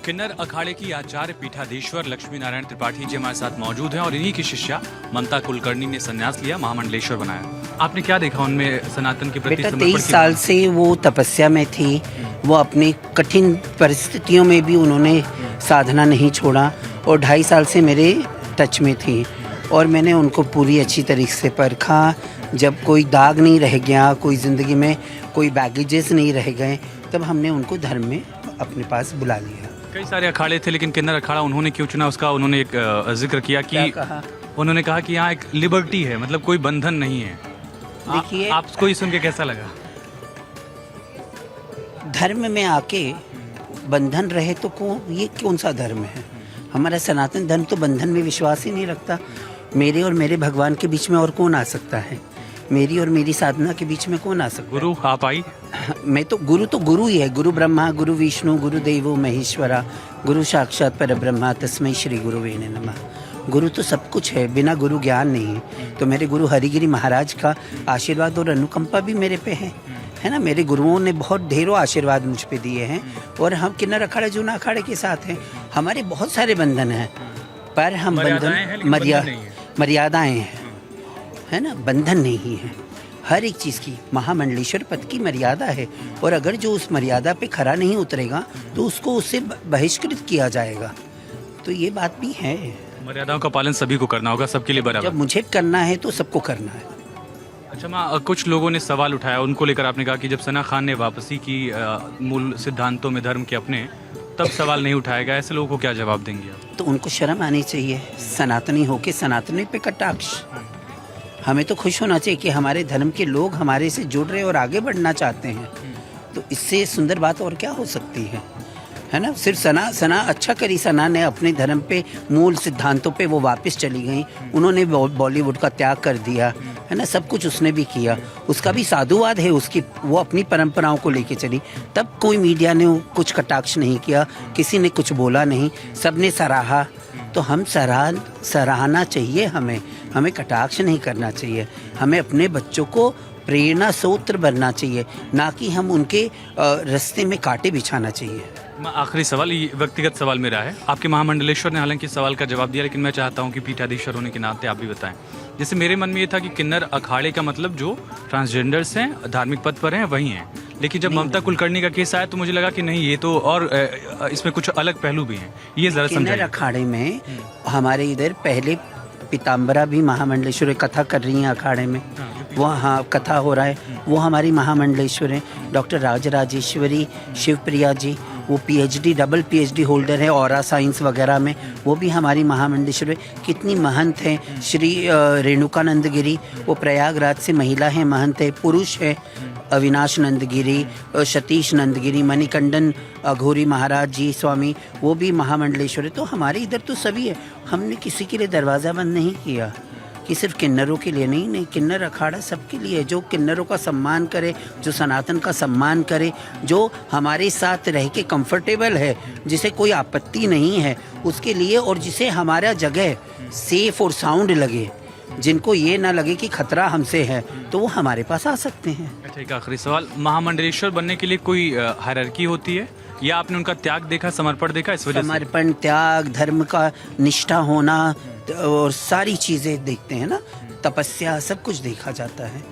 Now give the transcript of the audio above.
किन्नर अखाड़े की आचार्य पीठाधीश्वर लक्ष्मी नारायण त्रिपाठी जी हमारे साथ मौजूद हैं और इन्हीं की शिष्या ममता कुलकर्णी ने संन्यास लिया, महामंडलेश्वर बनाया। आपने क्या देखा उनमें सानातन के प्रति बेटा समर्पण 23 साल से वो तपस्या में थी। वो अपनी कठिन परिस्थितियों में भी उन्होंने साधना नहीं छोड़ा और 2.5 साल से मेरे टच में थी और मैंने उनको पूरी अच्छी तरीके से परखा। जब कोई दाग नहीं रह गया, कोई ज़िंदगी में कोई बैगेजेस नहीं रह गए, तब हमने उनको धर्म में अपने पास बुला लिया। कई सारे अखाड़े थे लेकिन किन्नर अखाड़ा उन्होंने क्यों चुना, उसका उन्होंने एक जिक्र किया कि कहा? उन्होंने कहा कि यहाँ एक लिबर्टी है, मतलब कोई बंधन नहीं है। देखिए, आपको ये सुन के कैसा लगा? धर्म में आके बंधन रहे तो ये कौन सा धर्म है? हमारा सनातन धर्म तो बंधन में विश्वास ही नहीं रखता। मेरे और मेरे भगवान के बीच में और कौन आ सकता है? मेरी और मेरी साधना के बीच में कौन आ सकता है? गुरु आप आई? मैं तो गुरु ही है। गुरु ब्रह्मा गुरु विष्णु गुरु देवो महेश्वरा, गुरु साक्षात परब्रह्मा तस्मै श्री गुरुवे नमः। गुरु तो सब कुछ है, बिना गुरु ज्ञान नहीं है। तो मेरे गुरु हरिगिरी महाराज का आशीर्वाद और अनुकंपा भी मेरे पे है ना। मेरे गुरुओं ने बहुत ढेरों आशीर्वाद मुझ पे दिए हैं और हम किन्नर अखाड़े जूना अखाड़े के साथ हैं। हमारे बहुत सारे बंधन हैं पर हम मर्यादाएं हैं, है ना, बंधन नहीं है। हर एक चीज़ की महामंडलेश्वर पद की मर्यादा है और अगर जो उस मर्यादा पे खरा नहीं उतरेगा तो उसको उससे बहिष्कृत किया जाएगा। तो ये बात भी है। मर्यादाओं का पालन सभी को करना होगा, सबके लिए बराबर। जब मुझे करना है तो सबको करना है। अच्छा माँ, कुछ लोगों ने सवाल उठाया, उनको लेकर आपने कहा कि जब सना खान ने वापसी की मूल सिद्धांतों में धर्म के अपने, तब सवाल नहीं उठाया गया। ऐसे लोगों को क्या जवाब देंगे आप? तो उनको शर्म आनी चाहिए। सनातनी होके सनातनी पे कटाक्ष। हमें तो खुश होना चाहिए कि हमारे धर्म के लोग हमारे से जुड़ रहे और आगे बढ़ना चाहते हैं। तो इससे सुंदर बात और क्या हो सकती है ना। सिर्फ सना अच्छा करी। सना ने अपने धर्म पे मूल सिद्धांतों पे वो वापस चली गई। उन्होंने बॉलीवुड का त्याग कर दिया, है ना। सब कुछ उसने भी किया, उसका भी साधुवाद है उसकी। वो अपनी परंपराओं को लेके चली। तब कोई मीडिया ने कुछ कटाक्ष नहीं किया, किसी ने कुछ बोला नहीं, सबने सराहा। तो हम सराहना चाहिए, हमें कटाक्ष नहीं करना चाहिए। हमें अपने बच्चों को प्रेरणा सूत्र बनना चाहिए, ना कि हम उनके रास्ते में कांटे बिछाना चाहिए। आखिरी सवाल, ये व्यक्तिगत सवाल मेरा है। आपके महामंडलेश्वर ने हालांकि सवाल का जवाब दिया, लेकिन मैं चाहता हूं कि पीठाधीश्वर होने के नाते आप भी बताएं। जैसे मेरे मन में ये था कि किन्नर अखाड़े का मतलब जो ट्रांसजेंडर्स हैं, धार्मिक पद पर हैं, वही हैं। लेकिन जब ममता कुलकर्णी का केस आया तो मुझे लगा कि नहीं, ये तो और इसमें कुछ अलग पहलू भी हैं। ये जरा समझाइए। किन्नर अखाड़े में हमारे इधर पहले पीताम्बरा भी महामंडलेश्वर कथा कर रही हैं अखाड़े में। वो हाँ कथा हो रहा है, वो हमारी महामंडलेश्वर है। डॉक्टर राजराजेश्वरी शिवप्रिया जी, वो डबल पीएचडी होल्डर है ऑरा साइंस वगैरह में, वो भी हमारी महामंडलेश्वर है। कितनी महंत हैं। श्री रेणुकानंद गिरी, वो प्रयागराज से महिला है, महंत है। पुरुष है अविनाश नंदगिरी, सतीश नंदगिरी, मणिकंडन अघोरी महाराज जी स्वामी, वो भी महामंडलेश्वर है। तो हमारे इधर तो सभी है। हमने किसी के लिए दरवाज़ा बंद नहीं किया कि सिर्फ किन्नरों के लिए नहीं। किन्नर अखाड़ा सबके लिए, जो किन्नरों का सम्मान करे, जो सनातन का सम्मान करे, जो हमारे साथ रह के कंफर्टेबल है, जिसे कोई आपत्ति नहीं है उसके लिए, और जिसे हमारा जगह सेफ और साउंड लगे, जिनको ये ना लगे कि खतरा हमसे है, तो वो हमारे पास आ सकते हैं। अच्छा, एक आखिरी सवाल, महामंडलेश्वर बनने के लिए कोई हायरार्की होती है या आपने उनका त्याग देखा, समर्पण देखा, इस वजह से? समर्पण, त्याग, धर्म का निष्ठा होना और सारी चीज़ें देखते हैं ना, तपस्या, सब कुछ देखा जाता है।